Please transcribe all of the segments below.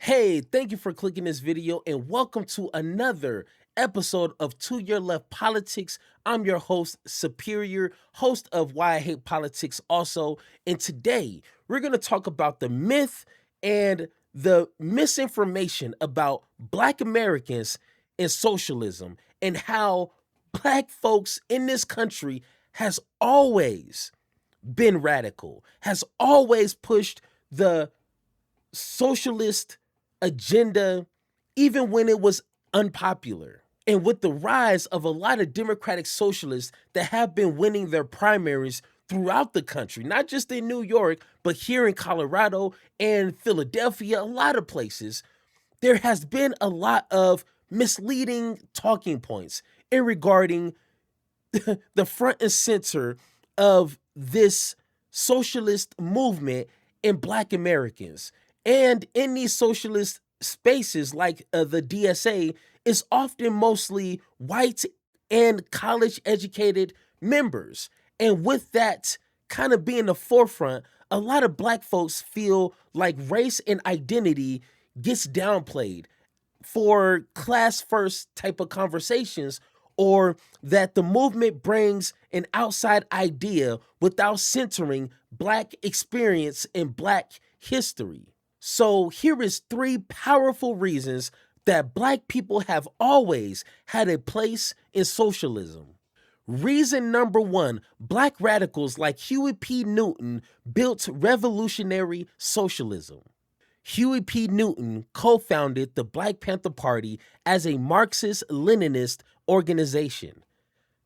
Hey, thank you for clicking this video and welcome to another episode of To Your Left Politics. I'm your host, Superior, host of Why I Hate Politics also. And today we're going to talk about the myth and the misinformation about Black Americans and socialism and how Black folks in this country has always been radical, has always pushed the socialist agenda, even when it was unpopular. And with the rise of a lot of Democratic socialists that have been winning their primaries throughout the country, not just in New York, but here in Colorado and Philadelphia, a lot of places, there has been a lot of misleading talking points in regarding the front and center of this socialist movement in Black Americans. And in these socialist spaces like the DSA is often mostly white and college educated members. And with that kind of being the forefront, a lot of Black folks feel like race and identity gets downplayed for class first type of conversations, or that the movement brings an outside idea without centering Black experience and Black history. So here is 3 powerful reasons that Black people have always had a place in socialism. Reason number 1, Black radicals like Huey P. Newton built revolutionary socialism. Huey P. Newton co-founded the Black Panther Party as a Marxist-Leninist organization.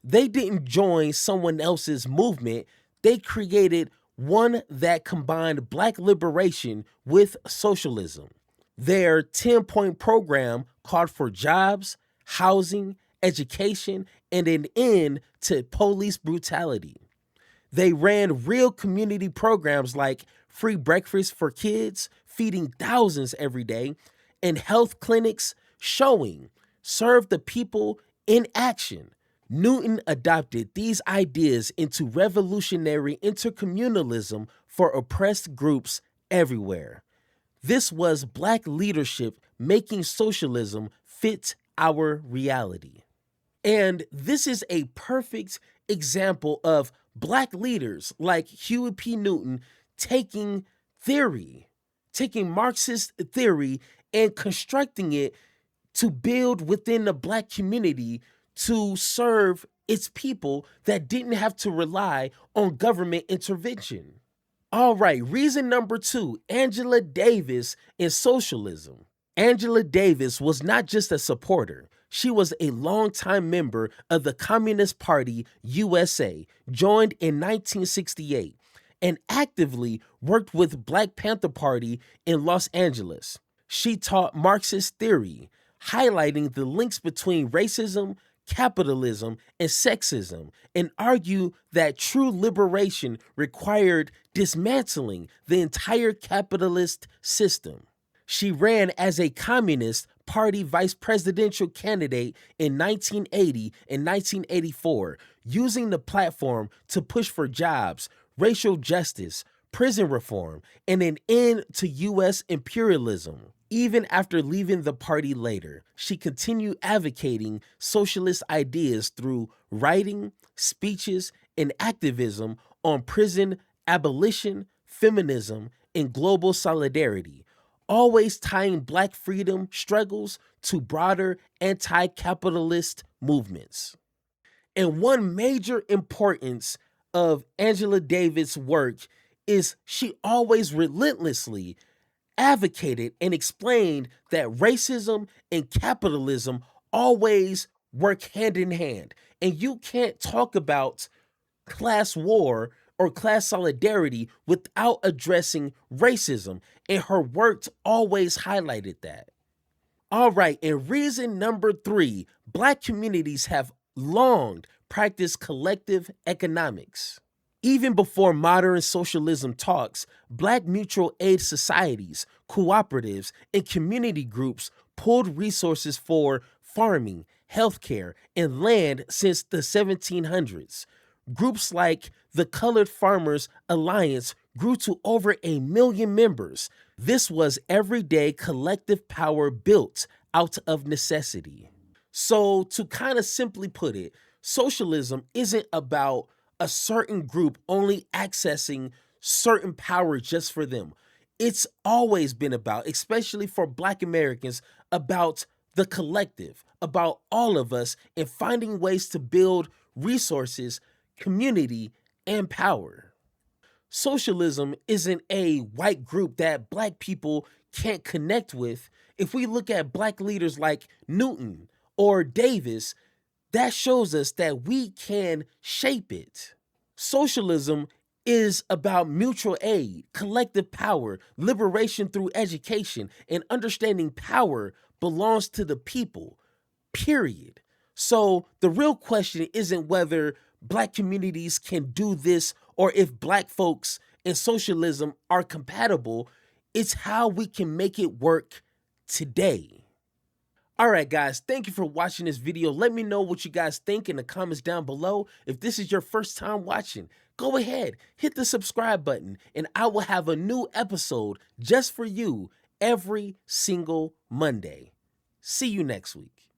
They didn't join someone else's movement, they created one that combined Black liberation with socialism. Their 10-point program called for jobs, housing, education, and an end to police brutality. They ran real community programs like free breakfast for kids, feeding thousands every day, and health clinics showing serve the people in action. Newton adopted these ideas into revolutionary intercommunalism for oppressed groups everywhere. This was Black leadership making socialism fit our reality. And this is a perfect example of Black leaders like Huey P. Newton taking Marxist theory and constructing it to build within the Black community to serve its people that didn't have to rely on government intervention. All right, reason number 2, Angela Davis and socialism. Angela Davis was not just a supporter. She was a longtime member of the Communist Party USA, joined in 1968, and actively worked with Black Panther Party in Los Angeles. She taught Marxist theory, highlighting the links between racism, capitalism, and sexism, and argued that true liberation required dismantling the entire capitalist system. She ran as a Communist Party vice presidential candidate in 1980 and 1984, using the platform to push for jobs, racial justice, prison reform, and an end to U.S. imperialism. Even after leaving the party later, she continued advocating socialist ideas through writing, speeches, and activism on prison abolition, feminism, and global solidarity, always tying Black freedom struggles to broader anti-capitalist movements. And one major importance of Angela Davis' work is she always relentlessly advocated and explained that racism and capitalism always work hand in hand. And you can't talk about class war or class solidarity without addressing racism. And her work always highlighted that. All right, and reason number 3, Black communities have long practiced collective economics. Even before modern socialism talks, Black mutual aid societies, cooperatives, and community groups pulled resources for farming, healthcare, and land since the 1700s. Groups like the Colored Farmers Alliance grew to over 1 million members. This was everyday collective power built out of necessity. So, to kind of simply put it, socialism isn't about a certain group only accessing certain power just for them. It's always been about, especially for Black Americans, about the collective, about all of us, and finding ways to build resources, community, and power. Socialism isn't a white group that Black people can't connect with. If we look at Black leaders like Newton or Davis, that shows us that we can shape it. Socialism is about mutual aid, collective power, liberation through education, and understanding power belongs to the people, period. So the real question isn't whether Black communities can do this or if Black folks and socialism are compatible. It's how we can make it work today. All right, guys, thank you for watching this video. Let me know what you guys think in the comments down below. If this is your first time watching, go ahead, hit the subscribe button, and I will have a new episode just for you every single Monday. See you next week.